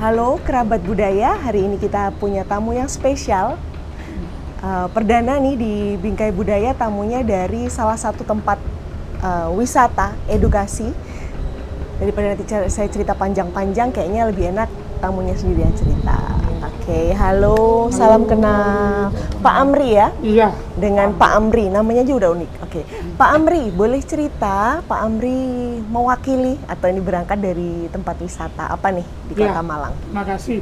Halo kerabat budaya, hari ini kita punya tamu yang spesial. Perdana nih di Bingkai Budaya, tamunya dari salah satu tempat wisata, edukasi. Daripada nanti saya cerita panjang-panjang, kayaknya lebih enak tamunya sendiri yang cerita. Oke, halo, salam kenal. Pak Amri ya? Iya. Dengan Pak Amri, namanya aja udah unik. Oke, Pak Amri, boleh cerita Pak Amri mewakili atau ini berangkat dari tempat wisata apa nih di Kota Malang? Makasih.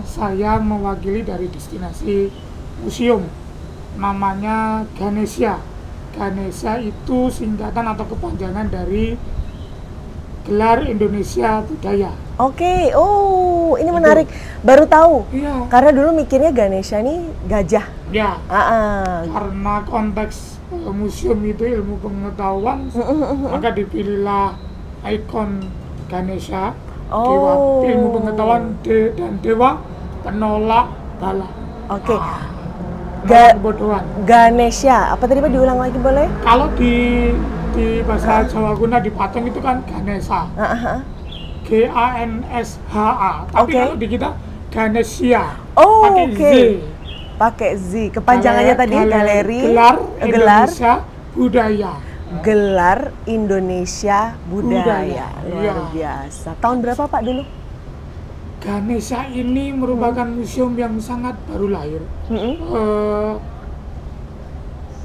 Saya mewakili dari destinasi museum, namanya Ganesha. Ganesha itu singkatan atau kepanjangan dari Gelar Indonesia Budaya. Oke, oh ini menarik, baru tahu. Iya. Karena dulu mikirnya Ganesha ini gajah. Ya. Karena konteks museum itu ilmu pengetahuan, maka dipilihlah ikon Ganesha, dewa ilmu pengetahuan dan dewa penolak bala. Oke. Kebodohan. Ganesha, apa tadi Pak, diulang lagi boleh? Kalau di bahasa Jawa Kuna di Patung itu kan Ganesha. Gansha. Tapi kalau di kita Ganesha. Pakai Z. Pakai Z. Kepanjangannya tadi Gelar Indonesia Budaya. Gelar Indonesia Budaya. Luar biasa. Tahun berapa Pak dulu? Ganesha ini merupakan museum yang sangat baru lahir.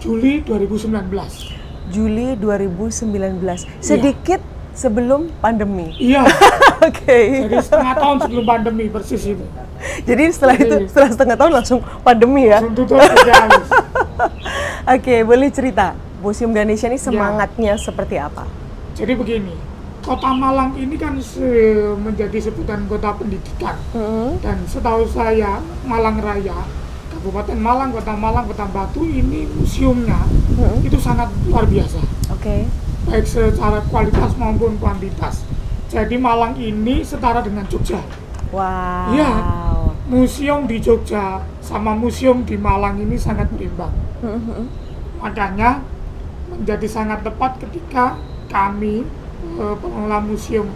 Juli 2019. Juli 2019. Sedikit sebelum pandemi. Iya. Oke. Jadi setengah tahun sebelum pandemi persis itu. Jadi setelah setengah tahun langsung pandemi ya. Langsung tutup aja. Oke, boleh cerita Museum Ganesha ini semangatnya seperti apa? Jadi begini, Kota Malang ini kan menjadi sebutan kota pendidikan. Dan setahu saya Malang Raya, Kabupaten Malang, Kota Batu ini museumnya itu sangat luar biasa. Oke. Baik secara kualitas maupun kuantitas. Jadi Malang ini setara dengan Jogja. Wow. Iya. Museum di Jogja sama museum di Malang ini sangat berimbang. Makanya menjadi sangat tepat ketika kami pengelola Museum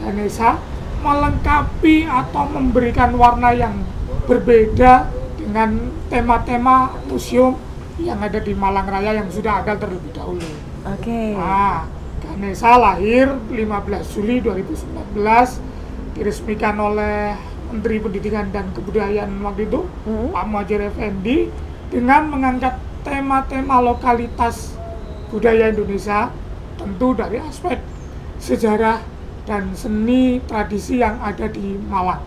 Ganesha melengkapi atau memberikan warna yang berbeda dengan tema-tema museum yang ada di Malang Raya yang sudah ada terlebih dahulu. Oke. Nah, Ganesha lahir 15 Juli 2019, diresmikan oleh Menteri Pendidikan dan Kebudayaan waktu itu, Pak Muhadjir Effendi, dengan mengangkat tema-tema lokalitas budaya Indonesia, tentu dari aspek sejarah dan seni tradisi yang ada di Malang.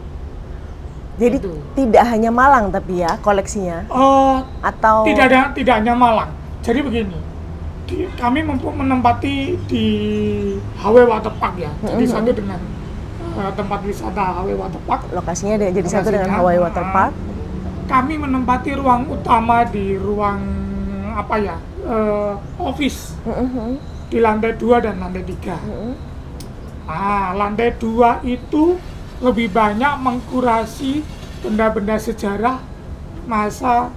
Jadi tidak hanya Malang tapi ya koleksinya? Atau tidak hanya Malang. Jadi begini, kami menempati di HW Waterpark ya. Jadi satu dengan tempat wisata HW Waterpark. Lokasinya jadi satu dengan HW Waterpark. Kami menempati ruang utama di ruang office di lantai 2 dan lantai 3. Nah, lantai 2 itu lebih banyak mengkurasi benda-benda sejarah masa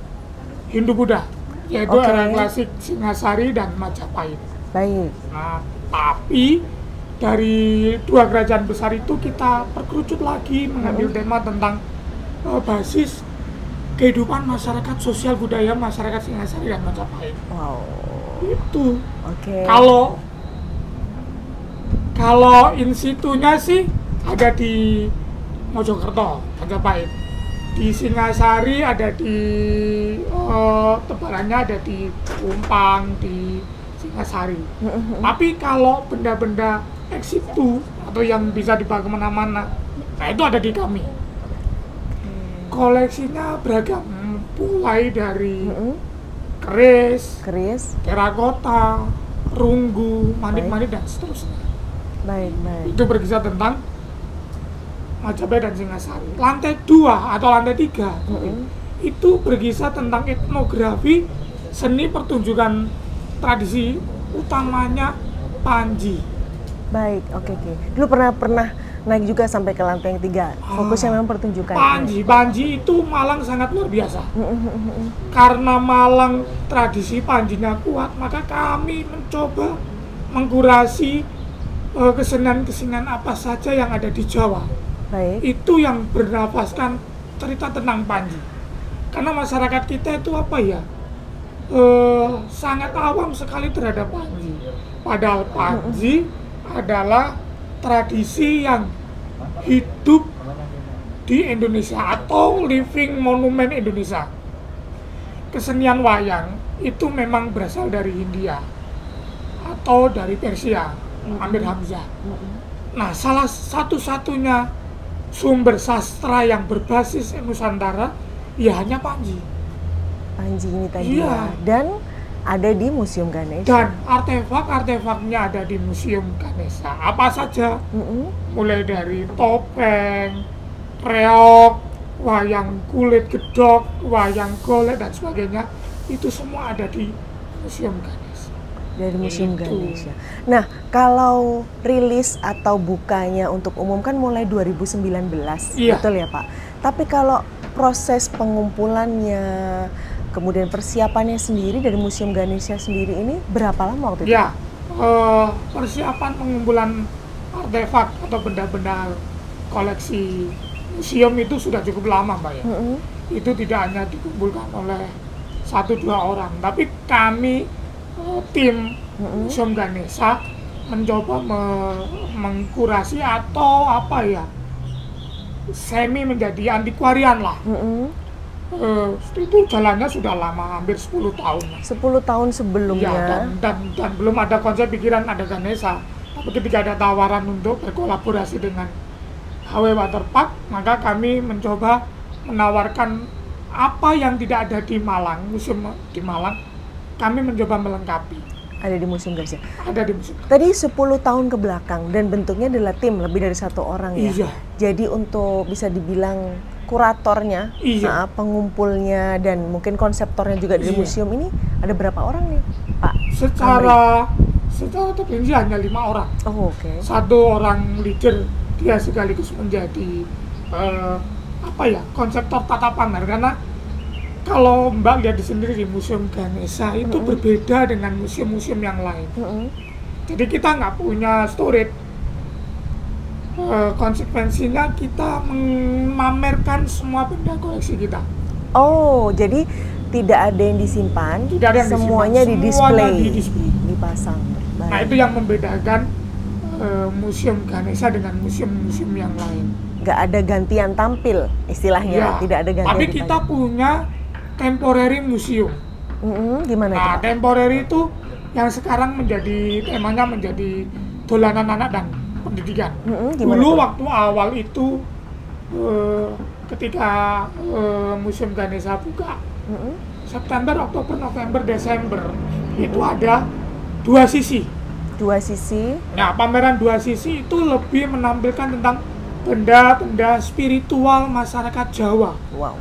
Hindu-Buddha, yaitu era klasik Singasari dan Majapahit. Baik. Nah, tapi dari dua kerajaan besar itu kita perkerucut lagi mengambil tema tentang basis kehidupan masyarakat sosial budaya masyarakat Singasari dan Majapahit. Wow. Itu. Oke. Kalau insitunya sih ada di Mojokerto, Majapahit. Di Singasari ada di tebarannya ada di Kumpang, di Singasari. Tapi kalau benda-benda ex situ atau yang bisa dibawa kemana-mana, nah itu ada di kami. Koleksinya beragam, mulai dari keris, terakota, perunggu, manit-manit dan seterusnya. Baik. Itu berkisah tentang Majapahit dan Singasari. Lantai 2 atau lantai 3 itu berkisah tentang etnografi, seni pertunjukan tradisi, utamanya Panji. Baik, oke. Dulu pernah naik juga sampai ke lantai yang 3. Fokusnya memang pertunjukan. Panji itu Malang sangat luar biasa. Karena Malang tradisi Panjinya kuat, maka kami mencoba mengkurasi kesenian-kesenian apa saja yang ada di Jawa. Baik. itu yang bernafaskan cerita tentang Panji. Karena masyarakat kita itu apa ya, sangat awam sekali terhadap Panji. Padahal Panji adalah tradisi yang hidup di Indonesia atau living monumen Indonesia. Kesenian wayang itu memang berasal dari India atau dari Persia, Amir Hamzah. Nah, salah satu-satunya sumber sastra yang berbasis Nusantara ya hanya Panji. Panji ini tadi Iya. ya. Dan ada di Museum Ganesha. Dan artefak-artefaknya ada di Museum Ganesha. Apa saja? Mulai dari topeng, reog, wayang kulit gedok, wayang golek dan sebagainya, itu semua ada di Museum Ganesha. Dari Museum Itu. Ganesha. Nah, kalau rilis atau bukanya untuk umum kan mulai 2019, Iya. betul ya Pak? Tapi kalau proses pengumpulannya, kemudian persiapannya sendiri dari Museum Ganesha sendiri ini berapa lama waktu itu? Ya, persiapan pengumpulan artefak atau benda-benda koleksi museum itu sudah cukup lama, Mbak ya. Itu tidak hanya dikumpulkan oleh 1-2 orang, tapi kami tim Museum Ganesha mencoba mengkurasi atau apa ya, semi menjadi antiquarian lah. Itu jalannya sudah lama, hampir 10 tahun. 10 tahun sebelumnya. Ya, dan belum ada konsep pikiran ada Ganesha. Tapi ketika ada tawaran untuk berkolaborasi dengan HW Waterpark, maka kami mencoba menawarkan apa yang tidak ada di Malang, museum di Malang, kami mencoba melengkapi. Ada di Museum Ganesha. Ada di museum. Tadi 10 tahun ke belakang dan bentuknya adalah tim lebih dari 1 orang ya. Iya. Jadi untuk bisa dibilang kuratornya, Iya. pengumpulnya dan mungkin konseptornya juga dari Iya. museum ini ada berapa orang nih, Pak? Secara terperinci hanya 5 orang. Oh, oke. 1 orang leader, dia sekaligus menjadi konseptor tata pamer. Karena kalau Mbak lihat di sendiri di Museum Ganesha itu berbeda dengan museum-museum yang lain. Jadi kita nggak punya storage. Konsekuensinya kita memamerkan semua benda koleksi kita. Oh, jadi tidak ada yang disimpan, Tidak ada yang semuanya disimpan, semuanya di-display, di-display. dipasang. Nah, Baik. itu yang membedakan Museum Ganesha dengan museum-museum yang lain. Nggak ada gantian tampil istilahnya, Ya, tidak ada gantian. tapi kita punya temporary museum. Gimana itu, Nah, Pak? temporary itu yang sekarang temanya menjadi dolanan anak dan pendidikan. Gimana Dulu tuh? waktu awal itu ketika Museum Ganesha buka, September, Oktober, November, Desember, itu ada 2 sisi. 2 sisi. Nah, pameran 2 sisi itu lebih menampilkan tentang benda-benda spiritual masyarakat Jawa. Wow.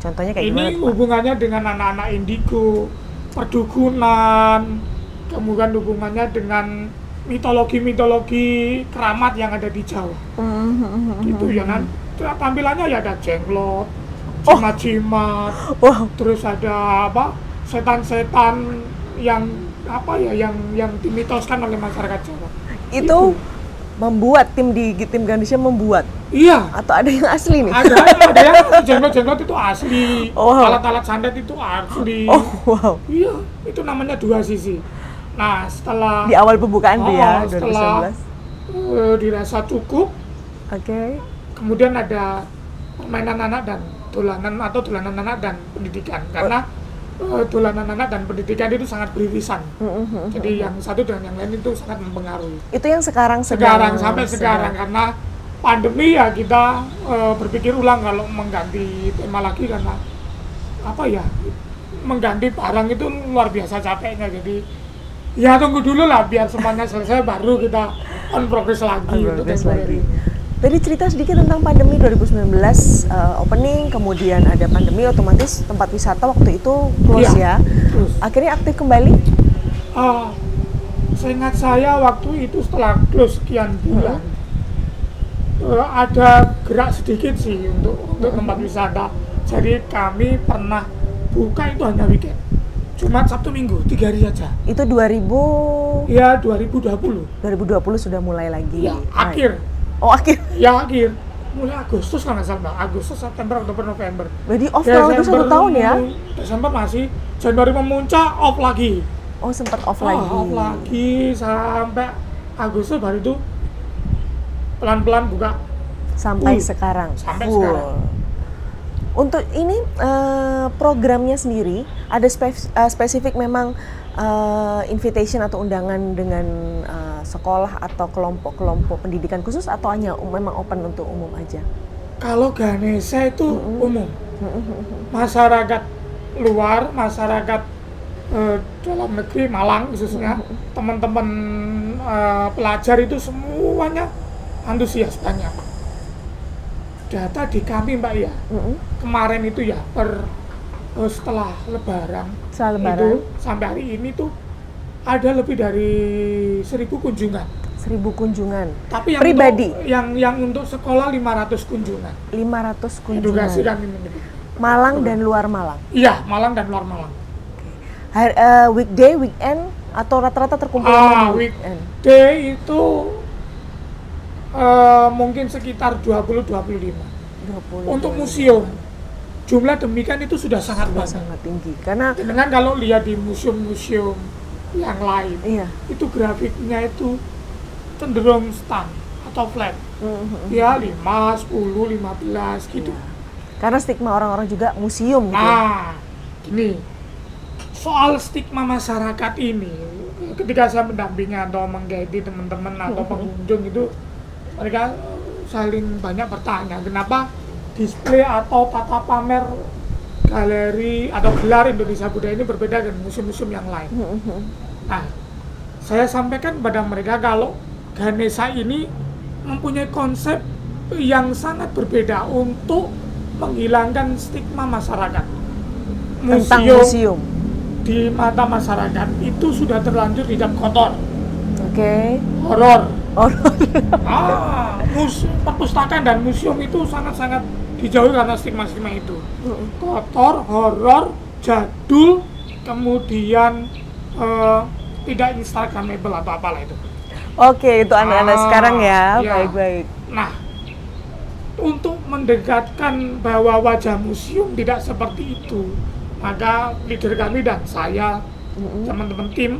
Contohnya kayak gimana Ini tuh, Pak? hubungannya dengan anak-anak indigo, perdukunan, kemudian hubungannya dengan mitologi-mitologi keramat yang ada di Jawa. Gitu ya kan. Tampilannya ya ada jenglot, jimat-jimat, Wow. terus ada setan-setan yang yang dimitoskan oleh masyarakat Jawa. Itu membuat tim Ganesha membuat Iya. atau ada yang asli nih? Ada yang jenglot-jenglot itu asli, Oh. alat-alat santet itu asli. Oh, wow. Iya, itu namanya 2 sisi. Nah, setelah Di awal pembukaan tuh ya, setelah 2019. dirasa cukup, Oke. kemudian ada permainan anak dan dolanan anak dan pendidikan. Karena dolanan anak dan pendidikan itu sangat beririsan. Jadi yang satu dengan yang lain itu sangat mempengaruhi. Itu yang sekarang Sampai sekarang karena pandemi ya kita berpikir ulang kalau mengganti tema lagi karena mengganti barang itu luar biasa capeknya. Jadi ya tunggu dulu lah biar semuanya selesai baru kita on progress lagi untuk Progress temporary. lagi. Tadi cerita sedikit tentang pandemi 2019 opening, kemudian ada pandemi, otomatis tempat wisata waktu itu close Iya, ya. close. Akhirnya aktif kembali. Seingat saya waktu itu setelah close sekian bulan ada gerak sedikit sih untuk tempat wisata. Jadi kami pernah buka itu hanya weekend, Jumat, Sabtu, Minggu, 3 hari saja. Itu 2020 Ya 2020. sudah mulai lagi. Ya Baik. akhir. Oh, akhir. Ya akhir. mulai Agustus kalau nggak salah Mbak. Agustus, September, Oktober, November. Jadi off kurang lebih 1 tahun ya? Desember masih, Januari memuncak, off lagi. Oh, sempat off lagi. Off lagi sampai Agustus, baru itu pelan-pelan buka. Sampai sekarang. Sampai full. sekarang. Untuk ini programnya sendiri ada spesifik memang invitation atau undangan dengan sekolah atau kelompok-kelompok pendidikan khusus atau hanya memang open untuk umum aja? Kalau Ganesha itu umum. Masyarakat luar, masyarakat dalam negeri, Malang khususnya, teman-teman pelajar itu semuanya antusias banyak. Data di kami Mbak ya, kemarin itu ya setelah Lebaran itu sampai hari ini tuh ada lebih dari 1.000 kunjungan. 1.000 kunjungan. Tapi yang pribadi? Yang untuk sekolah 500 kunjungan. 500 kunjungan. Edukasi dan ini. Malang dan luar Malang? Iya, Malang dan luar Malang. Weekday, weekend, atau rata-rata terkumpul di weekend? Weekday itu mungkin sekitar 20-25. Untuk museum, jumlah demikian itu sudah sangat banyak. Sangat tinggi. Karena dengan kalau lihat di museum-museum yang lain, itu grafiknya itu cenderung stand atau flat. Ya 5, 10, 15 gitu. Karena stigma orang-orang juga museum gitu. Nah, gini. Soal stigma masyarakat ini, ketika saya mendampingi atau mengguide teman-teman atau pengunjung itu, mereka saling banyak bertanya, kenapa display atau tata pamer galeri atau gelar Indonesia Budaya ini berbeda dengan museum-museum yang lain. Nah, saya sampaikan kepada mereka kalau Ganesha ini mempunyai konsep yang sangat berbeda untuk menghilangkan stigma masyarakat. Tentang museum. Di mata masyarakat itu sudah terlanjur dicap kotor. Horor. Perpustakaan dan museum itu sangat-sangat dijauhi karena stigma-stigma itu. Kotor, horor, jadul, kemudian tidak instagramable atau apalah itu. Oke, itu anak-anak sekarang ya. Baik-baik. Nah, untuk mendekatkan bahwa wajah museum tidak seperti itu, maka leader kami dan saya, teman-teman tim,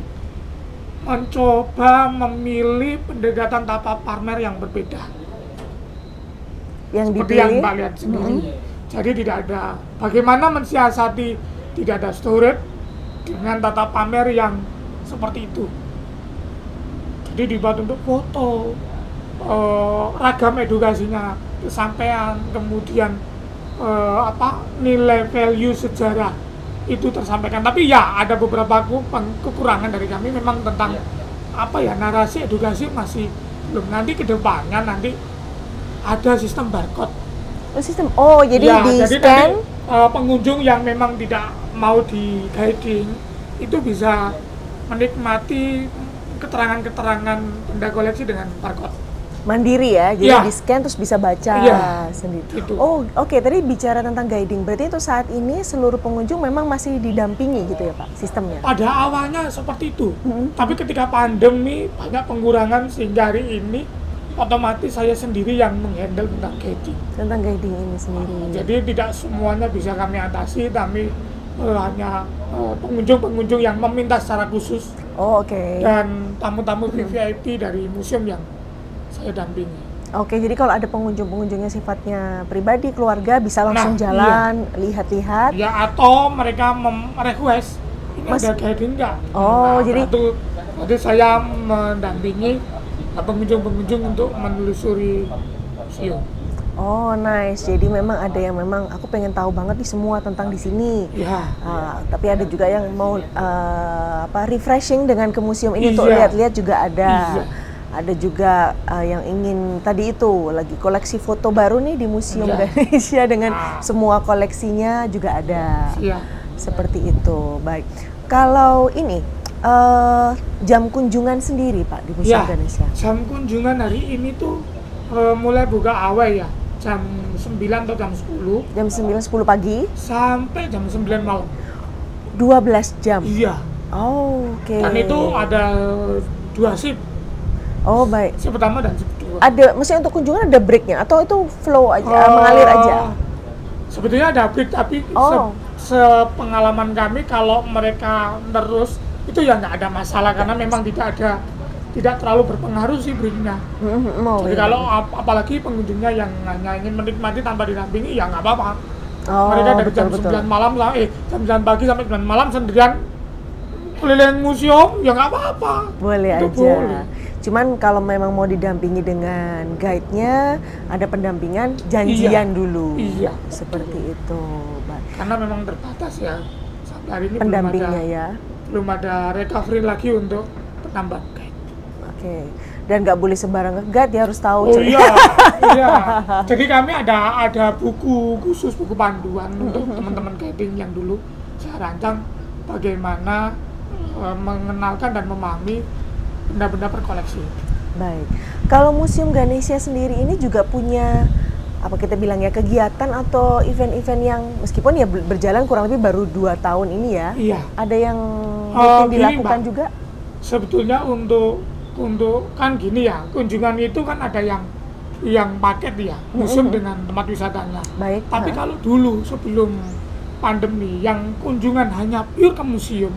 mencoba memilih pendekatan tata pamer yang berbeda. Yang seperti dipilih? yang Mbak lihat sendiri. Jadi tidak ada, bagaimana mensiasati tidak ada storage dengan tata pamer yang seperti itu. Jadi dibuat untuk foto, ragam edukasinya kesampaian, kemudian nilai value sejarah itu tersampaikan. Tapi ya ada beberapa kekurangan dari kami memang tentang narasi edukasi masih belum. Nanti kedepannya nanti ada sistem barcode. Jadi di scan. Pengunjung yang memang tidak mau di guiding itu bisa menikmati keterangan-keterangan benda koleksi dengan barcode. Mandiri ya, jadi di scan terus bisa baca sendiri. Gitu. Oke. Tadi bicara tentang guiding, berarti itu saat ini seluruh pengunjung memang masih didampingi gitu ya Pak, sistemnya? Pada awalnya seperti itu, tapi ketika pandemi banyak pengurangan sehingga hari ini otomatis saya sendiri yang menghandle tentang guiding. Tentang guiding ini sendiri. Jadi tidak semuanya bisa kami atasi, kami hanya pengunjung-pengunjung yang meminta secara khusus. Dan tamu-tamu VIP dari museum yang saya dampingi. Jadi kalau ada pengunjung-pengunjungnya sifatnya pribadi, keluarga bisa langsung jalan, lihat-lihat. Ya, atau mereka request, ini ada guiding nggak? Jadi saya mendampingi pengunjung-pengunjung untuk menelusuri museum. Nice. Jadi memang ada yang memang aku pengen tahu banget nih semua tentang di sini. Tapi ada juga yang mau refreshing dengan ke museum ini untuk lihat-lihat juga ada. Ada juga yang ingin tadi itu lagi koleksi foto baru nih di Museum Ganesha dengan semua koleksinya juga ada. Seperti itu. Baik. Kalau ini jam kunjungan sendiri Pak di Museum Ganesha. Jam kunjungan hari ini tuh mulai buka awal ya. Jam 9 atau jam 10. Jam 9, 10 pagi sampai jam 9 malam. 12 jam. Iya. Oke. Dan itu ada 2 shift. Baik. Shift pertama dan shift kedua. ada, maksudnya untuk kunjungan ada breaknya atau itu flow aja, mengalir aja? Sebetulnya ada break, tapi sepengalaman kami kalau mereka terus itu ya nggak ada masalah karena memang tidak terlalu berpengaruh sih breaknya. Jadi kalau apalagi pengunjungnya yang hanya ingin menikmati tanpa dirampingi ya nggak apa-apa. Mereka dari jam 9 malam jam 9 pagi sampai 9 malam sendirian keliling museum ya nggak apa-apa. Boleh itu aja. Boleh. Cuman kalau memang mau didampingi dengan guide-nya, ada pendampingan janjian dulu. Iya. Seperti itu. Karena memang terbatas ya. Sampai hari ini pendampingnya belum ada recovery lagi untuk penambahan guide. Oke. Dan nggak boleh sembarang nge-guide, dia harus tahu. Oh iya. Iya. Jadi kami ada buku khusus, buku panduan untuk teman-teman guiding yang dulu saya rancang bagaimana mengenalkan dan memahami benda-benda berkoleksi. Baik. Kalau Museum Ganesha sendiri ini juga punya apa kita bilang ya kegiatan atau event-event yang meskipun ya berjalan kurang lebih baru 2 tahun ini ya. Iya. Ada yang rutin dilakukan Mbak, juga? Sebetulnya untuk kan gini ya, kunjungan itu kan ada yang paket ya, museum dengan tempat wisatanya. Baik. Tapi kalau dulu sebelum pandemi yang kunjungan hanya pure ke museum,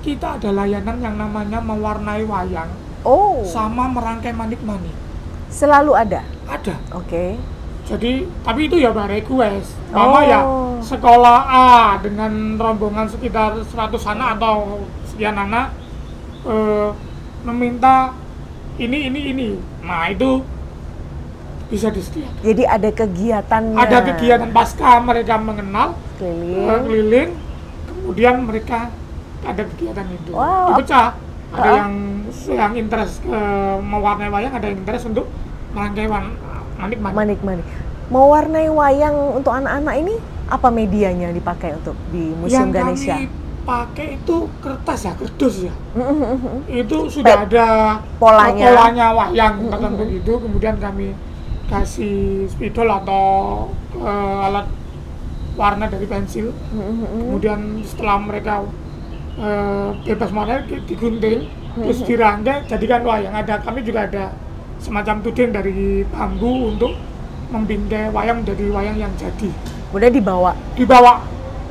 kita ada layanan yang namanya mewarnai wayang sama merangkai manik-manik. Selalu ada? Ada. Oke. Jadi, tapi itu ya request. Mama ya sekolah A dengan rombongan sekitar 100 anak atau sekian anak meminta ini. Nah itu bisa disediakan. Jadi ada kegiatannya. Ada kegiatan pasca mereka mengenal, keliling, kemudian mereka ada kegiatan itu. Dipecah. Ada yang interest mewarnai wayang, ada yang interest untuk merangkai manik-manik. Mewarnai wayang untuk anak-anak ini apa medianya yang dipakai untuk di Museum Ganesha? Yang kami pakai itu kertas ya, kerdus ya. Itu sudah ada polanya wayang tertentu gitu, kemudian kami kasih spidol atau alat warna dari pensil. Kemudian setelah mereka bebas warna digunting, terus dirangkai jadikan wayang. Kami juga ada semacam tuding dari bambu untuk membingkai wayang menjadi wayang yang jadi. Kemudian dibawa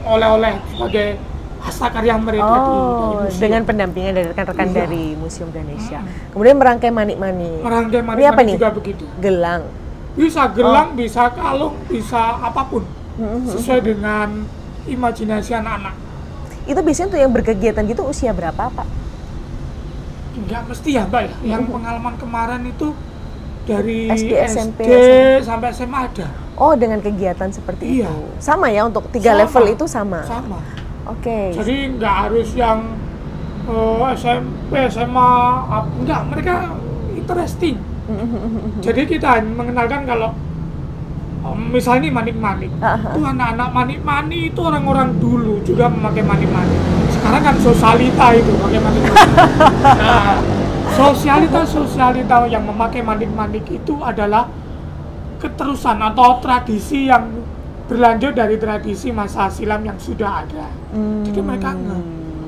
oleh-oleh sebagai hastakarya mereka dari museum. Dengan pendampingan dari rekan-rekan dari Museum Ganesha. Kemudian merangkai manik-manik. Merangkai manik-manik juga begitu. Gelang. Bisa gelang, bisa kalung, bisa apapun. Sesuai dengan imajinasi anak-anak. Itu biasanya untuk yang berkegiatan gitu usia berapa, Pak? Enggak mesti ya, Mbak ya. Yang pengalaman kemarin itu dari SD, SMP, sampai SMA ada. Oh, dengan kegiatan seperti itu. Sama ya untuk 3 level itu sama. Sama. Oke. Jadi nggak harus yang SMP, SMA, enggak, mereka interesting. Jadi kita mengenalkan kalau misalnya manik-manik, itu anak-anak manik-manik itu orang-orang dulu juga memakai manik-manik. Sekarang kan sosialita itu pakai manik-manik. Nah, sosialita yang memakai manik-manik itu adalah keterusan atau tradisi yang berlanjut dari tradisi masa silam yang sudah ada. Jadi mereka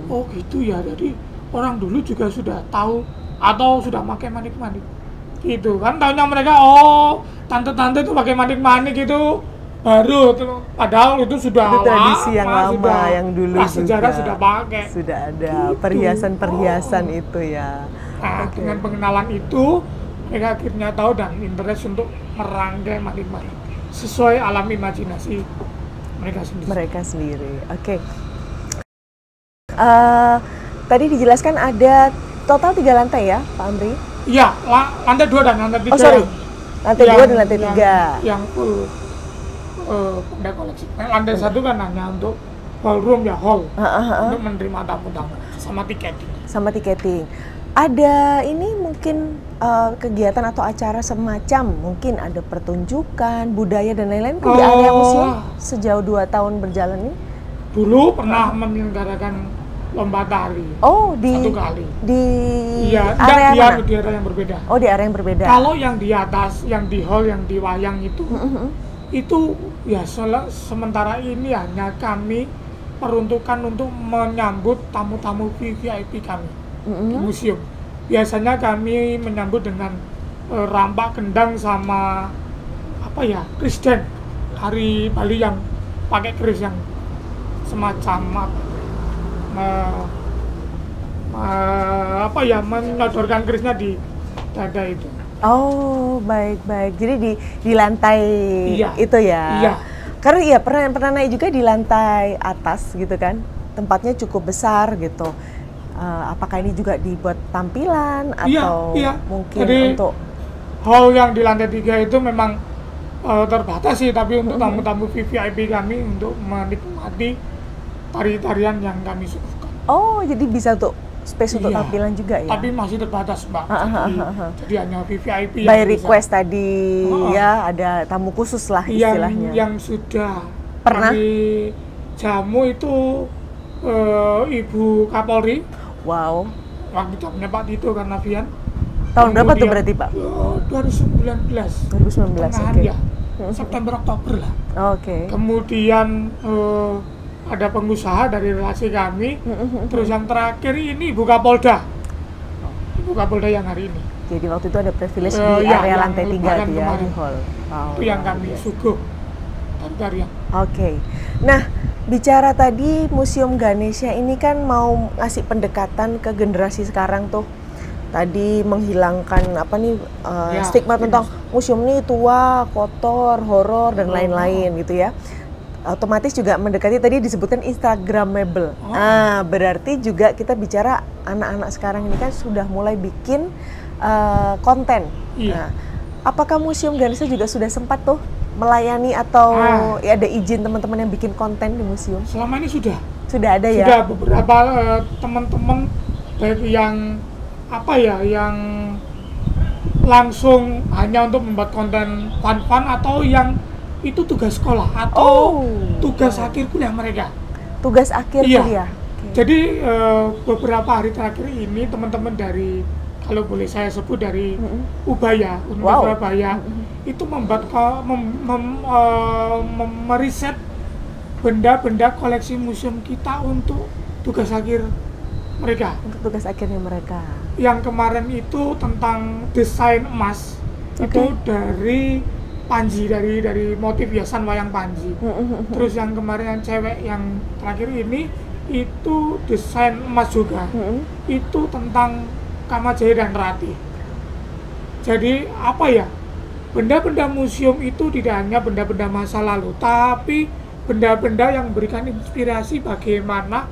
oh gitu ya, jadi orang dulu juga sudah tahu atau sudah pakai manik-manik gitu kan. Tahunya mereka tante-tante itu pakai manik-manik itu baru, padahal itu sudah tradisi yang lama yang dulu sejarah sudah pakai, sudah ada gitu. Perhiasan-perhiasan itu ya. Nah, dengan pengenalan itu mereka akhirnya tahu dan interest untuk merangkai manik-manik sesuai alam imajinasi mereka sendiri. Oke. Tadi dijelaskan ada total 3 lantai ya, Pak Amri? Iya, lantai 2 dan lantai 3. Oh sorry, lantai 2 dan lantai 3. Yang full benda koleksi. Lantai 1 kan hanya untuk ballroom ya, hall, untuk menerima tamu-tamu sama tiketing. Ada ini mungkin kegiatan atau acara semacam, mungkin ada pertunjukan budaya dan lain-lain di area museum sejauh 2 tahun berjalan ini? Dulu pernah menyelenggarakan lomba tari. Satu kali. Di area mana? Di area yang berbeda. Oh, di area yang berbeda. Kalau yang di atas, yang di hall, yang di wayang itu ya sementara ini hanya kami peruntukan untuk menyambut tamu-tamu VIP kami di museum. Biasanya kami menyambut dengan rampak kendang sama apa ya, Kristen hari Bali yang pakai keris yang semacam apa ya, menyodorkan kerisnya di dada itu. Oh, baik. Jadi di lantai Iya. itu ya. Iya. Karena iya pernah naik juga di lantai atas gitu kan. Tempatnya cukup besar gitu. Apakah ini juga dibuat tampilan atau Iya. mungkin Jadi, untuk hall yang di lantai 3 itu memang terbatas sih, tapi untuk tamu-tamu VIP kami untuk menikmati tari-tarian yang kami suguhkan. Oh, jadi bisa untuk space untuk Iya. tampilan juga ya. Tapi masih terbatas, Mbak. Jadi hanya VIP By yang bisa. request tadi ya, ada tamu khusus lah istilahnya. Yang sudah Pernah? kami jamu itu Ibu Kapolri, Wow. waktu zamannya Pak Tito Karnavian. Tahun berapa tuh Kemudian, berarti, Pak? 2019. 2019, Pertengahan oke. ya. September Oktober lah. Oke. Kemudian ada pengusaha dari relasi kami. Terus yang terakhir ini Ibu Kapolda. Ibu Kapolda yang hari ini. Jadi waktu itu ada privilege di Iya, area yang lantai 3 lebaran tuh ya, di kemarin. hall. Wow, Itu yang luar kami biasa. suguh tarian. Oke. Nah, bicara tadi Museum Ganesha ini kan mau ngasih pendekatan ke generasi sekarang tuh. Tadi menghilangkan apa nih Ya, stigma benar. tentang museum ini tua, kotor, horor dan lain-lain gitu ya. Otomatis juga mendekati tadi disebutkan Instagramable. Nah, berarti juga kita bicara anak-anak sekarang ini kan sudah mulai bikin konten. Iya. Nah, apakah Museum Ganesha juga sudah sempat tuh melayani atau ya ada izin teman-teman yang bikin konten di museum? Selama ini sudah Sudah ada ya? sudah beberapa teman-teman baik yang apa ya, yang langsung hanya untuk membuat konten fun-fun atau yang itu tugas sekolah atau tugas akhir kuliah mereka. Tugas akhir Iya. kuliah. Oke. Jadi beberapa hari terakhir ini teman-teman dari, kalau boleh saya sebut, dari Ubaya, Universitas Wow. Surabaya, itu membuat meriset benda-benda koleksi museum kita untuk tugas akhir mereka. Untuk tugas akhirnya mereka. Yang kemarin itu tentang desain emas, itu dari Panji, dari motif hiasan wayang Panji. Terus yang kemarin yang cewek yang terakhir ini itu desain emas juga. Itu tentang Kamajaya dan Rati. Jadi apa ya, benda-benda museum itu tidak hanya benda-benda masa lalu, tapi benda-benda yang memberikan inspirasi bagaimana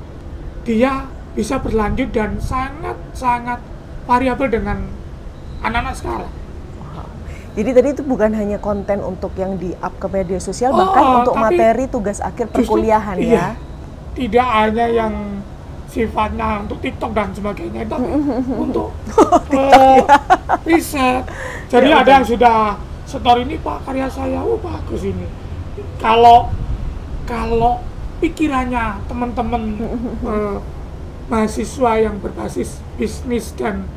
dia bisa berlanjut dan sangat-sangat variabel dengan anak-anak sekarang. Jadi tadi itu bukan hanya konten untuk yang di-up ke media sosial, bahkan untuk tapi materi tugas akhir justru, perkuliahan iya, ya. tidak hanya yang sifatnya untuk TikTok dan sebagainya, tapi untuk riset. Jadi ada yang sudah setor, ini Pak karya saya, bagus ini. Kalau pikirannya teman-teman mahasiswa yang berbasis bisnis dan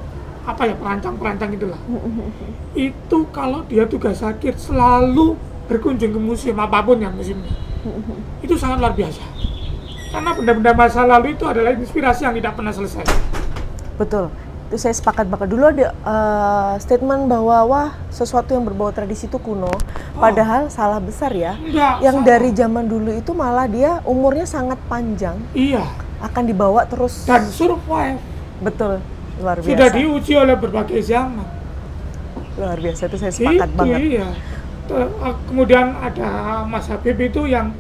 apa ya, perancang-perancang itulah, itu kalau dia tugas akhir selalu berkunjung ke museum apapun yang museumnya, itu sangat luar biasa. Karena benda-benda masa lalu itu adalah inspirasi yang tidak pernah selesai. Betul. Itu saya sepakat banget. Dulu ada statement bahwa wah, sesuatu yang berbau tradisi itu kuno. Padahal salah besar ya. Enggak, Yang salah. dari zaman dulu itu malah dia umurnya sangat panjang, Iya, akan dibawa terus. dan survive. Betul. Luar biasa. Sudah diuji oleh berbagai zaman. Luar biasa, itu saya sepakat Itu banget. iya. Kemudian ada Mas Habib itu yang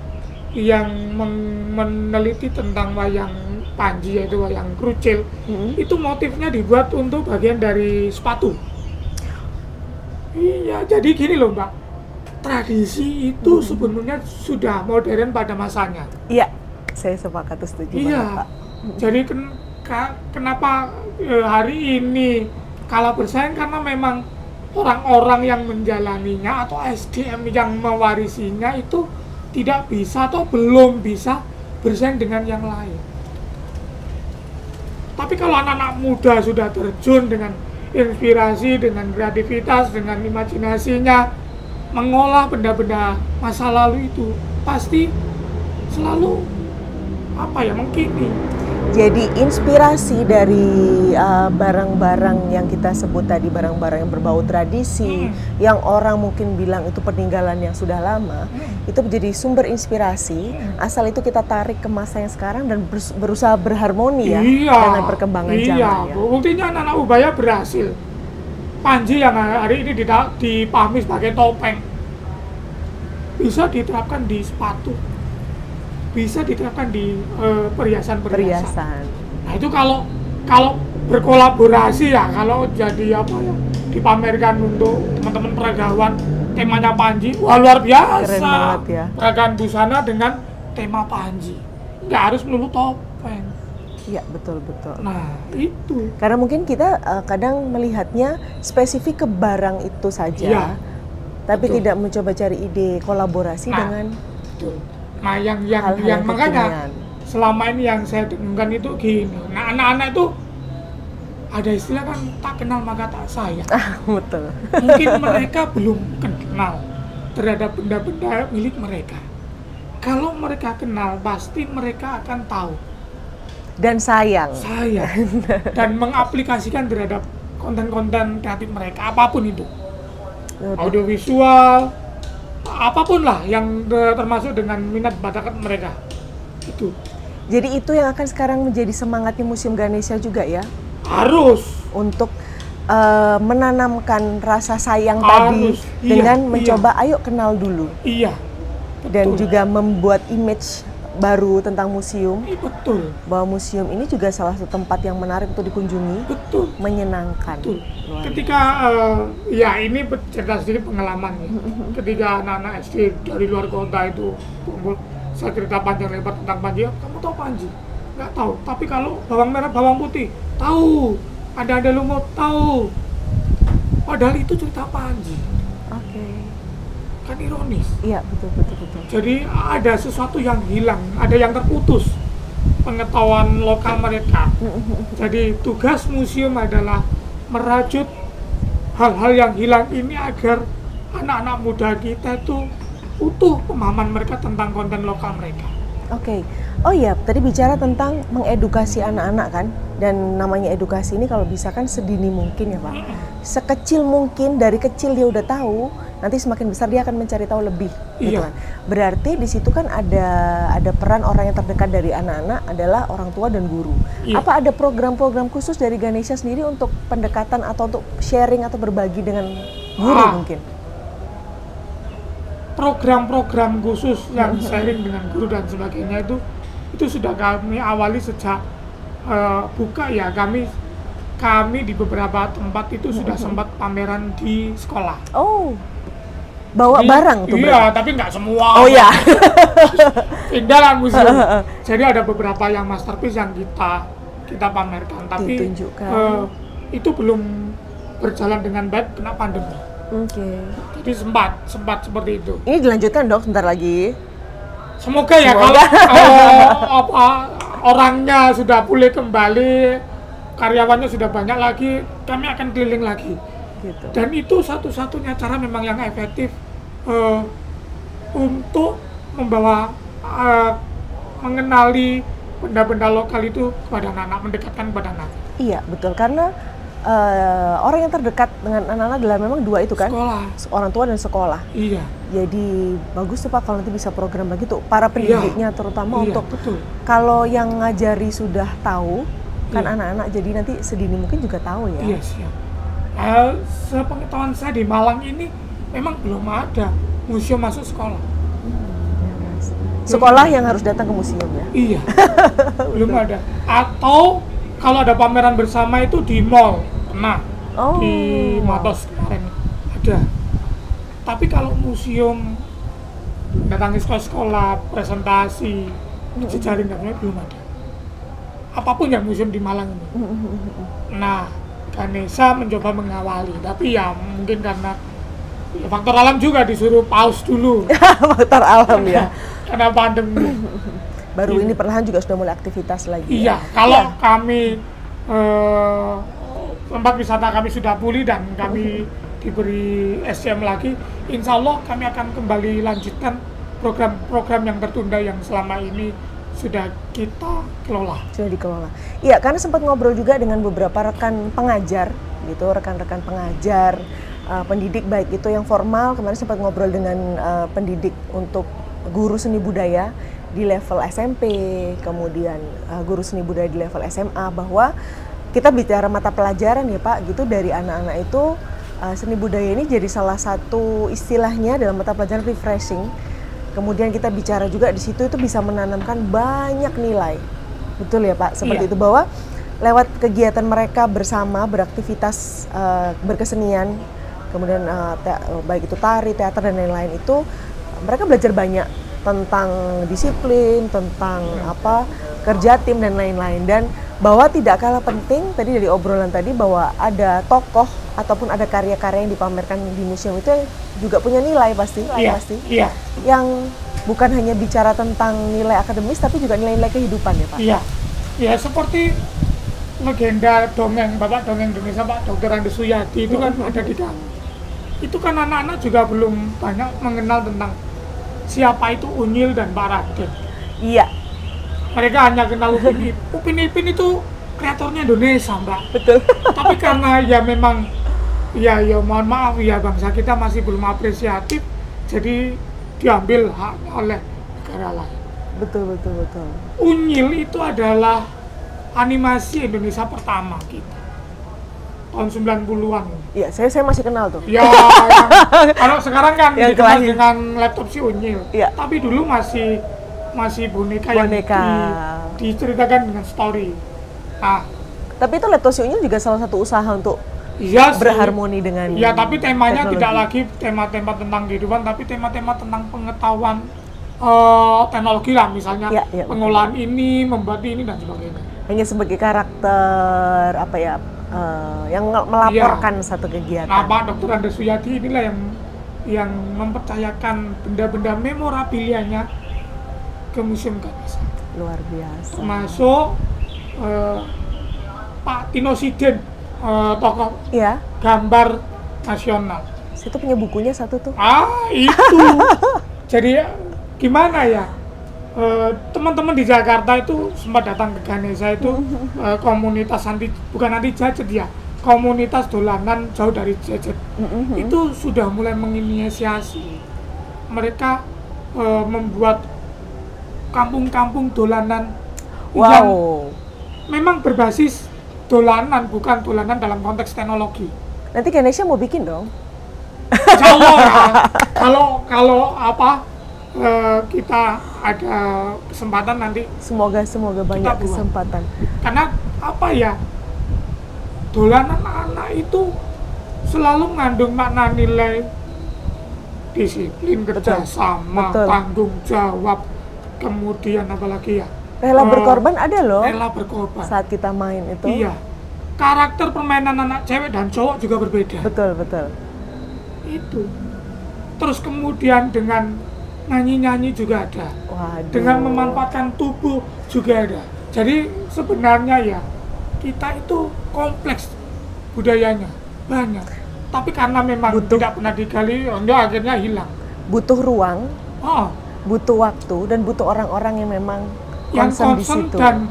meneliti tentang wayang Panji, yaitu wayang krucil. Itu motifnya dibuat untuk bagian dari sepatu. Iya, jadi gini loh Mbak, tradisi itu sebenarnya sudah modern pada masanya. Iya, saya sepakat, setuju banget, Iya, Pak. jadi kenapa hari ini kalah bersaing, karena memang orang-orang yang menjalaninya atau SDM yang mewarisinya itu tidak bisa atau belum bisa bersaing dengan yang lain. Tapi kalau anak-anak muda sudah terjun dengan inspirasi, dengan kreativitas, dengan imajinasinya, mengolah benda-benda masa lalu itu, pasti selalu apa ya, mengkini. Jadi inspirasi dari barang-barang yang kita sebut tadi, barang-barang yang berbau tradisi, yang orang mungkin bilang itu peninggalan yang sudah lama, itu menjadi sumber inspirasi, asal itu kita tarik ke masa yang sekarang dan berusaha berharmoni ya dengan perkembangan zaman ya. Buktinya anak-anak Ubaya berhasil. Panji yang hari ini dipahami sebagai topeng bisa diterapkan di sepatu, bisa diterapkan di perhiasan. Nah itu kalau berkolaborasi ya, kalau jadi apa ya, dipamerkan untuk teman-teman peragawan temanya Panji, wah luar biasa. Keren banget ya. Peragaan busana dengan tema Panji, nggak harus melulu topeng. Iya betul. Nah itu. Karena mungkin kita kadang melihatnya spesifik ke barang itu saja, ya, tapi tidak mencoba cari ide kolaborasi dengan. Betul. Nah yang makanya selama ini yang saya dengungkan itu gini. Nah anak-anak itu ada istilah kan, tak kenal maka tak sayang. Betul. Mungkin mereka belum kenal terhadap benda-benda milik mereka. Kalau mereka kenal, pasti mereka akan tahu dan sayang dan mengaplikasikan terhadap konten-konten kreatif mereka, apapun itu, audiovisual, apapun lah yang termasuk dengan minat bakat mereka itu. Jadi itu yang akan sekarang menjadi semangatnya Museum Ganesha juga ya? Harus untuk menanamkan rasa sayang tadi dengan mencoba ayo kenal dulu. Iya. Betul. Dan juga membuat image baru tentang museum. Betul. Bahwa museum ini juga salah satu tempat yang menarik untuk dikunjungi. Betul. Menyenangkan. Betul. Ketika ya ini cerita sedikit pengalaman ya. Ketika anak-anak SD dari luar kota itu kumpul, saya cerita panjang lebar tentang Panji. Kamu tahu Panji? Nggak tahu. Tapi kalau bawang merah, bawang putih, tahu. Ada lumut, tahu. Padahal itu cerita Panji. Oke. Kan ironis. Iya, betul. Jadi ada sesuatu yang hilang, ada yang terputus pengetahuan lokal mereka. Jadi tugas museum adalah merajut hal-hal yang hilang ini agar anak-anak muda kita itu utuh pemahaman mereka tentang konten lokal mereka. Oke. Oh iya, tadi bicara tentang mengedukasi anak-anak kan, dan namanya edukasi ini kalau bisa kan sedini mungkin ya Pak. Sekecil mungkin, dari kecil dia udah tahu, nanti semakin besar dia akan mencari tahu lebih. Gitu kan. Berarti di situ kan ada peran orang yang terdekat dari anak-anak adalah orang tua dan guru. Apa ada program-program khusus dari Ganesha sendiri untuk pendekatan atau untuk sharing atau berbagi dengan guru mungkin? Program-program khusus yang sharing dengan guru dan sebagainya itu sudah kami awali sejak buka ya. Kami di beberapa tempat itu sudah sempat pameran di sekolah. Oh, bawa barang tuh? Iya, tapi nggak semua. Oh ya. Pindah lah museum. Jadi ada beberapa yang masterpiece yang kita pamerkan, tapi itu belum berjalan dengan baik kena pandemi. Oke. Jadi sempat seperti itu. Ini dilanjutkan dok sebentar lagi. Semoga ya kalau orangnya sudah pulih kembali, karyawannya sudah banyak lagi, kami akan keliling lagi. Gitu. Dan itu satu-satunya cara memang yang efektif untuk membawa mengenali benda-benda lokal itu kepada anak-anak, mendekatkan kepada anak. Iya betul, karena orang yang terdekat dengan anak-anak adalah memang dua itu kan? Sekolah. Orang tua dan sekolah. Iya. Jadi bagus tuh Pak kalau nanti bisa program begitu, para pendidiknya terutama untuk betul. Kalau yang ngajari sudah tahu, kan anak-anak jadi nanti sedini mungkin juga tahu ya. Iya siap. Sepengetahuan saya di Malang ini memang belum ada museum masuk sekolah. Sekolah yang harus datang ke museum ya? Iya, belum ada. Atau kalau ada pameran bersama itu di mall, di Matos kemarin ada. Tapi kalau museum datangi sekolah, presentasi, jejaring belum ada. Apapun ya museum di Malang ini. Nah, Ganesha mencoba mengawali, tapi ya mungkin karena faktor alam juga disuruh pause dulu. Faktor alam ya. Karena pandemi. Baru ini perlahan juga sudah mulai aktivitas lagi. Iya, kalau kami tempat wisata kami sudah pulih dan kami diberi SCM lagi, insya Allah kami akan kembali lanjutkan program-program yang tertunda yang selama ini sudah kita kelola. Sudah dikelola. Iya, karena sempat ngobrol juga dengan beberapa rekan pengajar, gitu, rekan-rekan pengajar, pendidik baik itu yang formal. Kemarin sempat ngobrol dengan pendidik untuk guru seni budaya di level SMP, kemudian guru seni budaya di level SMA, bahwa kita bicara mata pelajaran ya Pak, gitu, dari anak-anak itu seni budaya ini jadi salah satu istilahnya dalam mata pelajaran refreshing. Kemudian kita bicara juga di situ itu bisa menanamkan banyak nilai, betul ya Pak? Seperti itu, bahwa lewat kegiatan mereka bersama beraktivitas berkesenian, kemudian baik itu tari, teater dan lain-lain, itu mereka belajar banyak tentang disiplin, tentang kerja tim dan lain-lain. Dan bahwa tidak kalah penting tadi dari obrolan tadi, bahwa ada tokoh ataupun ada karya-karya yang dipamerkan di museum itu yang juga punya nilai pasti, yang bukan hanya bicara tentang nilai akademis tapi juga nilai-nilai kehidupan ya Pak. Iya, ya seperti legenda dongeng Bapak Dongeng Indonesia Pak Dr. Andes Suyadi itu kan ada di dalam. Itu kan anak-anak juga belum banyak mengenal tentang siapa itu Unyil dan Pak Raden. Iya. Mereka hanya kenal Upin Ipin. Upin Ipin itu kreatornya Indonesia Mbak. Betul. Tapi karena ya memang ya mohon maaf ya, bangsa kita masih belum apresiatif, jadi diambil haknya oleh negara lain. Betul. Unyil itu adalah animasi Indonesia pertama kita tahun 90-an. Iya, saya masih kenal tuh. Ya, kalau sekarang kan dikenal dengan laptop si Unyil. Ya. Tapi dulu masih boneka. Yang diceritakan dengan story. Nah, tapi itu laptop si Unyil juga salah satu usaha untuk berharmoni dengan tapi temanya teknologi. Tidak lagi tema-tema tentang kehidupan, tapi tema-tema tentang pengetahuan teknologi lah, misalnya pengolahan ini, membuat ini dan sebagainya. Hanya sebagai karakter yang melaporkan satu kegiatan. Nah, Pak Dr. Andes Suyadi inilah yang mempercayakan benda-benda memorabilianya ke Museum Ganesha. Luar biasa. Termasuk Pak Tino Siden, tokoh gambar nasional. Situ punya bukunya satu tuh. Itu. Jadi gimana ya? Teman-teman di Jakarta itu sempat datang ke Ganesha itu komunitas bukan anti gadget ya, komunitas dolanan jauh dari gadget. Itu sudah mulai menginisiasi. Mereka membuat kampung-kampung dolanan yang memang berbasis dolanan, bukan dolanan dalam konteks teknologi. Nanti Ganesha mau bikin dong. Insya Allah ya. Kalau kita ada kesempatan nanti. Semoga banyak kesempatan. Karena dolanan anak itu selalu mengandung makna nilai disiplin, kerjasama, tanggung jawab, kemudian apalagi ya. Rela berkorban ada loh. Rela berkorban. Saat kita main itu. Iya. Karakter permainan anak cewek dan cowok juga berbeda. Betul. Itu. Terus kemudian dengan nyanyi-nyanyi juga ada. Waduh. Dengan memanfaatkan tubuh juga ada. Jadi sebenarnya ya kita itu kompleks budayanya, banyak. Tapi karena memang tidak pernah digali, akhirnya hilang. Butuh ruang, butuh waktu, dan butuh orang-orang yang memang concern di situ. Dan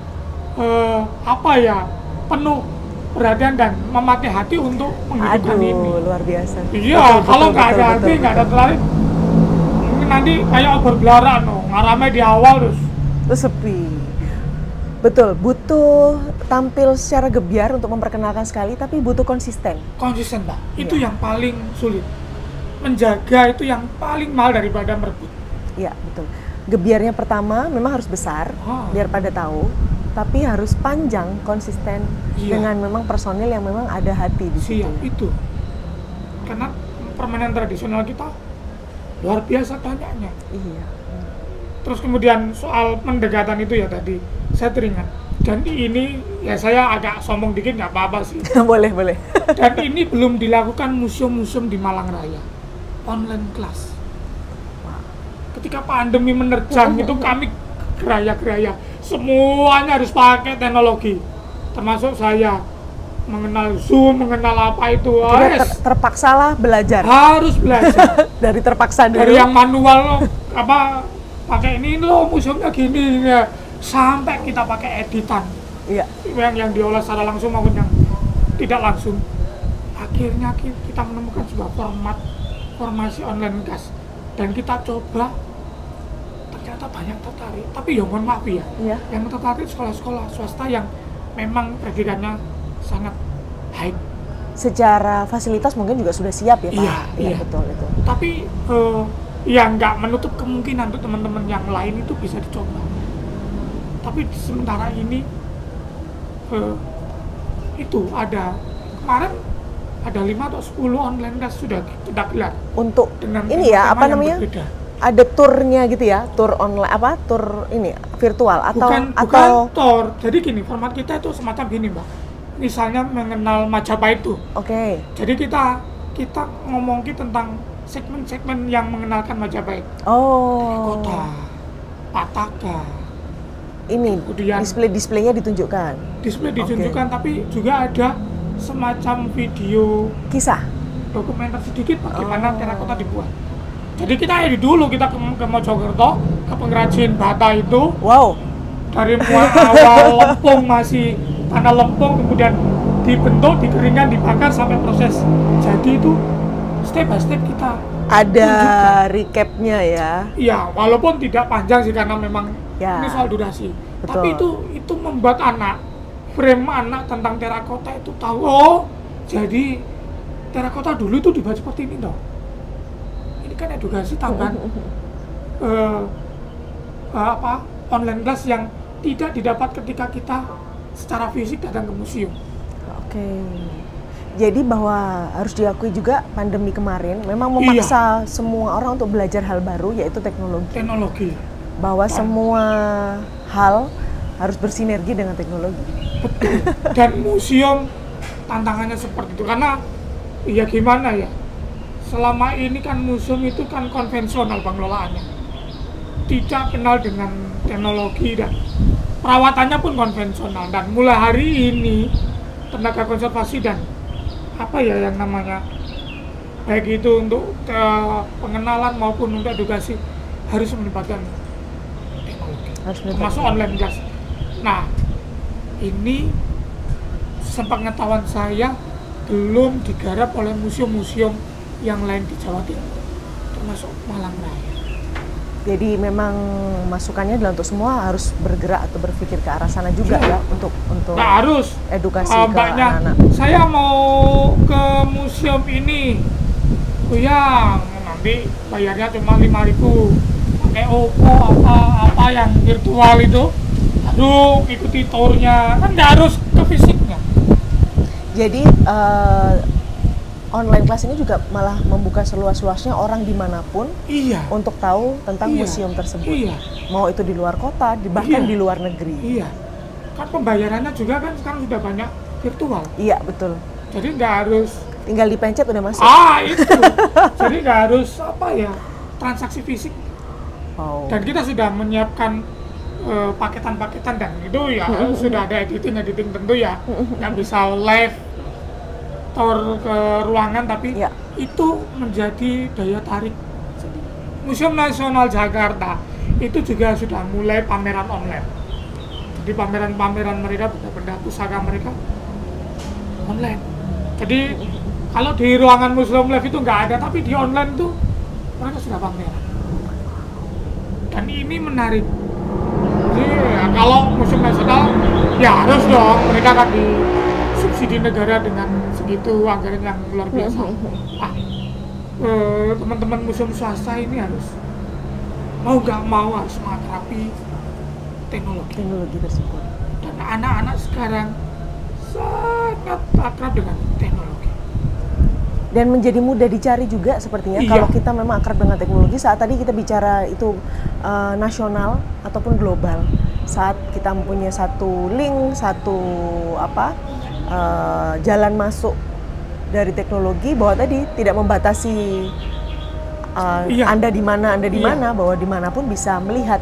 penuh perhatian dan memakai hati untuk menghidupkan ini. Luar biasa. Iya, kalau nggak ada hati, nggak ada tertarik, mungkin nanti kayak obor belaran, ngaramai di awal terus sepi. Betul, butuh tampil secara gebyar untuk memperkenalkan sekali, tapi butuh konsisten. Konsisten, Pak. Itu yang paling sulit. Menjaga itu yang paling mahal daripada merebut. Iya, betul. Gebyarnya pertama memang harus besar, biar pada tahu, tapi harus panjang, konsisten, dengan memang personil yang memang ada hati di situ. Itu. Karena permainan tradisional kita luar biasa banyaknya. Iya. Terus kemudian soal pendekatan itu ya tadi, saya teringat. Dan ini ya saya agak sombong dikit, nggak apa-apa sih. Boleh. Dan ini belum dilakukan museum-museum di Malang Raya. Online class. Ketika pandemi menerjang itu kami geraya-geraya, semuanya harus pakai teknologi, termasuk saya mengenal Zoom, mengenal apa itu. Terpaksalah belajar. Harus belajar. Dari terpaksa dulu. Dari yang manual pakai ini loh museumnya gini ya. sampai kita pakai editan Iya. yang diolah secara langsung maupun yang tidak langsung. Akhirnya kita menemukan sebuah formasi online kelas dan kita coba, ternyata banyak tertarik. Tapi ya mohon maaf ya, yang tertarik sekolah-sekolah swasta yang memang pendidikannya sangat high. Secara fasilitas mungkin juga sudah siap ya Pak? Iya. Betul itu. Tapi ya nggak menutup kemungkinan untuk teman-teman yang lain itu bisa dicoba. Tapi sementara ini itu kemarin ada 5 atau 10 online kelas sudah kita gelar. Untuk dengan ini ya, apa namanya? Berbeda. Ada turnya gitu ya, tur online tur ini virtual atau bukan tur. Jadi gini, format kita itu semacam gini, Mbak. Misalnya mengenal Majapahit itu. Oke. Jadi kita ngomongin tentang segmen-segmen yang mengenalkan Majapahit. Kota, Pataka. Ini displaynya ditunjukkan. Display ditunjukkan, tapi juga ada semacam video kisah, dokumenter sedikit bagaimana terakota dibuat. Jadi kita dulu kita ke Mojokerto, ke pengrajin bata itu. Wow. Dari awal lempung, masih tanah lempung, kemudian dibentuk, dikeringkan, dibakar sampai proses jadi itu step by step kita ada recapnya ya. Iya, walaupun tidak panjang sih karena memang ini soal durasi. Betul. Tapi itu membuat frame anak tentang terakota itu tahu, jadi terakota dulu itu dibuat seperti ini toh. Ini kan edukasi tambahan online class yang tidak didapat ketika kita secara fisik datang ke museum. Oke. Jadi bahwa harus diakui juga pandemi kemarin memang memaksa semua orang untuk belajar hal baru, yaitu teknologi. Bahwa semua hal harus bersinergi dengan teknologi. Betul. Dan museum tantangannya seperti itu karena ya gimana ya, selama ini kan museum itu kan konvensional pengelolaannya, tidak kenal dengan teknologi dan perawatannya pun konvensional. Dan mulai hari ini tenaga konservasi dan apa ya yang namanya, baik itu untuk pengenalan maupun untuk edukasi harus melibatkan teknologi, termasuk online class. Nah, ini sepengetahuan saya belum digarap oleh museum-museum yang lain di Jawa Timur, termasuk Malang Raya. Jadi memang masukannya adalah untuk semua harus bergerak atau berpikir ke arah sana juga ya, untuk nah, harus edukasi ke anak-anak. Saya mau ke museum ini, yang nanti bayarnya cuma 5.000, pakai OVO apa yang virtual itu. Aduh, ikuti tournya, kan nggak harus ke fisiknya. Jadi online class ini juga malah membuka seluas-luasnya orang dimanapun untuk tahu tentang museum tersebut. Mau itu di luar kota, bahkan di luar negeri. Kan pembayarannya juga kan sekarang sudah banyak virtual. Iya, betul. Jadi nggak harus tinggal dipencet udah masuk. Itu. Jadi nggak harus transaksi fisik. Dan kita sudah menyiapkan paketan-paketan dan itu ya sudah ada editing tentu ya, nggak bisa live tour ke ruangan, tapi itu menjadi daya tarik. Museum Nasional Jakarta itu juga sudah mulai pameran online. Jadi pameran mereka, benda-benda pusaka mereka online. Jadi kalau di ruangan Museum Live itu nggak ada, tapi di online tuh mereka sudah pameran. Dan ini menarik. Jadi kalau Museum Nasional ya harus dong, mereka kan disubsidi negara dengan segitu anggaran yang luar biasa. Teman-teman museum swasta ini harus mau nggak mau harus mengakrabi teknologi tersebut. Dan anak-anak sekarang sangat akrab dengan teknologi. Dan menjadi mudah dicari juga sepertinya kalau kita memang akrab dengan teknologi. Saat tadi kita bicara itu nasional ataupun global. Saat kita mempunyai satu link, jalan masuk dari teknologi, bahwa tadi tidak membatasi Anda di mana, bahwa dimanapun bisa melihat.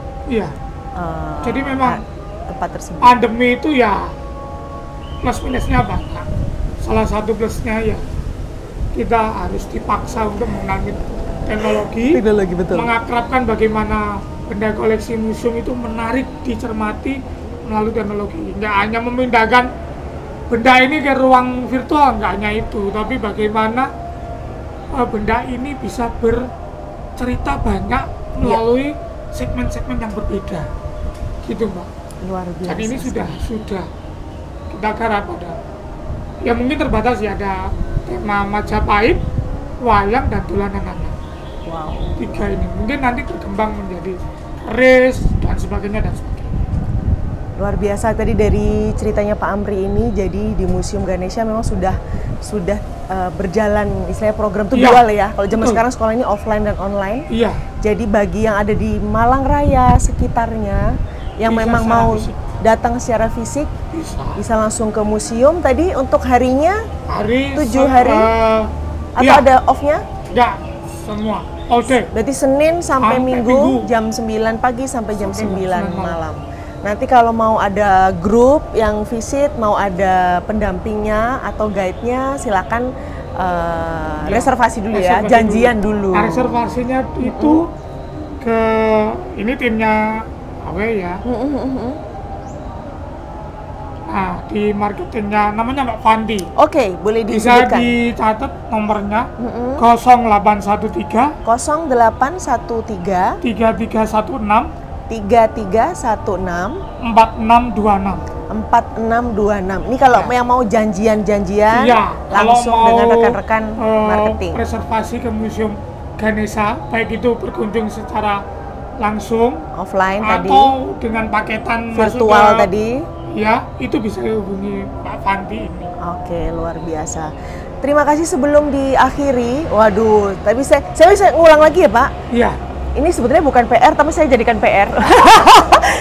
Jadi memang tempat tersebut. Pandemi itu ya plus minusnya banyak. Salah satu plusnya ya kita harus dipaksa untuk mengenal teknologi, betul. mengakrabkan bagaimana benda koleksi museum itu menarik dicermati melalui teknologi. Nggak hanya memindahkan benda ini ke ruang virtual, nggak hanya itu, tapi bagaimana benda ini bisa bercerita banyak melalui segmen-segmen yang berbeda, gitu Mbak. Luar biasa. Dan ini sudah kita garap pada, ya mungkin terbatas ya, ada tema Majapahit, wayang dan dolanan anak. Wow. 3 ini mungkin nanti berkembang menjadi keris dan sebagainya dan sebagainya. Luar biasa tadi dari ceritanya Pak Amri ini, jadi di Museum Ganesha memang sudah berjalan istilahnya program itu dual ya. Kalau zaman sekarang sekolah ini offline dan online. Iya. Jadi bagi yang ada di Malang Raya sekitarnya yang Bisa memang secara mau fisik. datang secara fisik bisa langsung ke museum. Tadi untuk harinya 7 hari atau iya. ada off-nya? Enggak, semua all day. Berarti Senin sampai Sampai Minggu jam 9 pagi sampai jam 9 malam. Nanti kalau mau ada grup yang visit, mau ada pendampingnya atau guide-nya, silakan reservasi dulu ya, janjian dulu. Nah, reservasinya itu ke ini timnya AW ya. Nah, di marketingnya namanya Mbak Fandi. Oke, boleh Bisa disebutkan. dicatat nomornya 0813 0813 3316 3316 4626. 4626. Ini kalau yang mau janjian-janjian Iya, langsung kalau mau, dengan rekan-rekan marketing. Reservasi ke Museum Ganesha, baik itu berkunjung secara langsung Offline tadi, atau dengan paketan virtual tadi. Ya, itu bisa dihubungi Pak Fandi ini. Oke, luar biasa. Terima kasih. Sebelum diakhiri, waduh, tapi saya bisa ngulang lagi ya Pak? Iya. Ini sebetulnya bukan PR, tapi saya jadikan PR.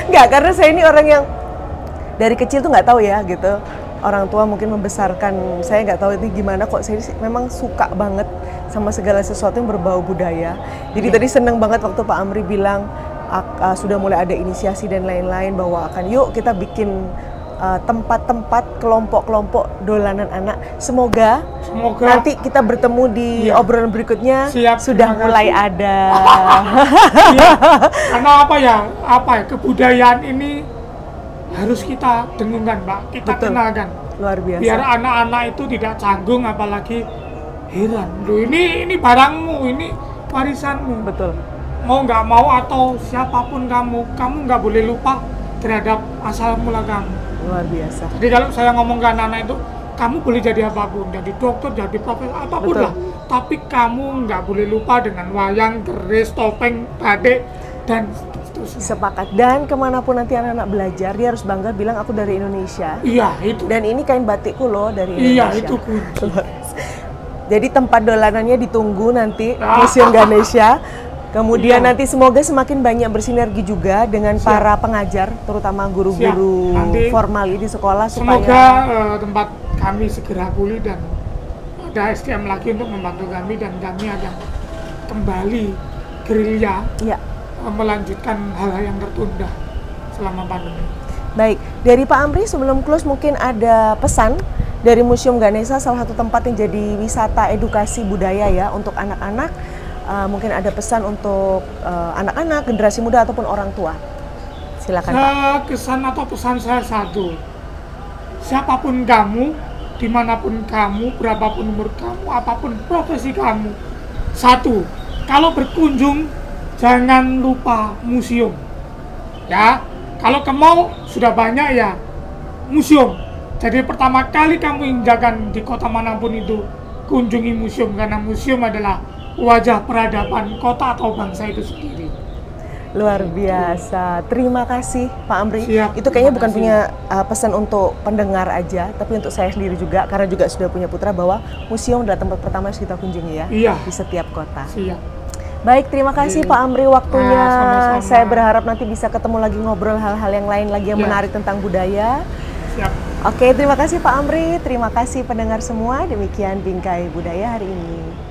Nggak, karena saya ini orang yang dari kecil tuh nggak tahu ya gitu. Orang tua mungkin membesarkan saya, nggak tahu itu gimana, kok saya memang suka banget sama segala sesuatu yang berbau budaya. Jadi tadi seneng banget waktu Pak Amri bilang sudah mulai ada inisiasi dan lain-lain, bahwa akan yuk kita bikin tempat-tempat kelompok-kelompok dolanan anak. Semoga nanti kita bertemu di obrolan berikutnya. Siap, sudah mulai ada. Ya, karena apa ya kebudayaan ini harus kita dengungkan Mbak, kita kenalkan. Luar biasa. Biar anak-anak itu tidak canggung, apalagi heran. Loh, ini barangmu, ini warisanmu. Betul. Mau nggak mau atau siapapun kamu nggak boleh lupa terhadap asal mula kamu. Luar biasa. Jadi kalau saya ngomong ke anak-anak itu, kamu boleh jadi apapun, jadi dokter, jadi profesor, apapun lah. Tapi kamu nggak boleh lupa dengan wayang, keris, topeng, batik, dan seterusnya. Sepakat. Dan kemanapun nanti anak-anak belajar, dia harus bangga bilang aku dari Indonesia. Iya, itu. Dan ini kain batikku loh dari Indonesia. Iya, itu kunci. Jadi tempat dolanannya ditunggu nanti Museum Ganesha. Kemudian nanti semoga semakin banyak bersinergi juga dengan para pengajar, terutama guru-guru formal di sekolah. Semoga tempat kami segera pulih dan ada SDM lagi untuk membantu kami, dan kami akan kembali gerilya melanjutkan hal-hal yang tertunda selama pandemi. Baik, dari Pak Amri sebelum close mungkin ada pesan dari Museum Ganesha, salah satu tempat yang jadi wisata edukasi budaya ya untuk anak-anak. Mungkin ada pesan untuk anak-anak, generasi muda ataupun orang tua. Silakan Pak. Kesan atau pesan saya satu, siapapun kamu, dimanapun kamu, berapapun umur kamu, apapun profesi kamu, satu, kalau berkunjung jangan lupa museum. Ya, kalau kamu sudah banyak ya museum. Jadi pertama kali kamu injakan di kota manapun itu, kunjungi museum, karena museum adalah wajah peradaban kota atau bangsa itu sendiri. Luar biasa. Terima kasih Pak Amri. Siap, itu kayaknya bukan punya pesan untuk pendengar aja, tapi untuk saya sendiri juga, karena juga sudah punya putra, bahwa museum adalah tempat pertama yang kita kunjungi ya. Iya. Di setiap kota. Siap. Baik, terima kasih Pak Amri waktunya. Sama-sama. Saya berharap nanti bisa ketemu lagi, ngobrol hal-hal yang lain lagi yang menarik tentang budaya. Siap. Oke, terima kasih Pak Amri. Terima kasih pendengar semua. Demikian Bingkai Budaya hari ini.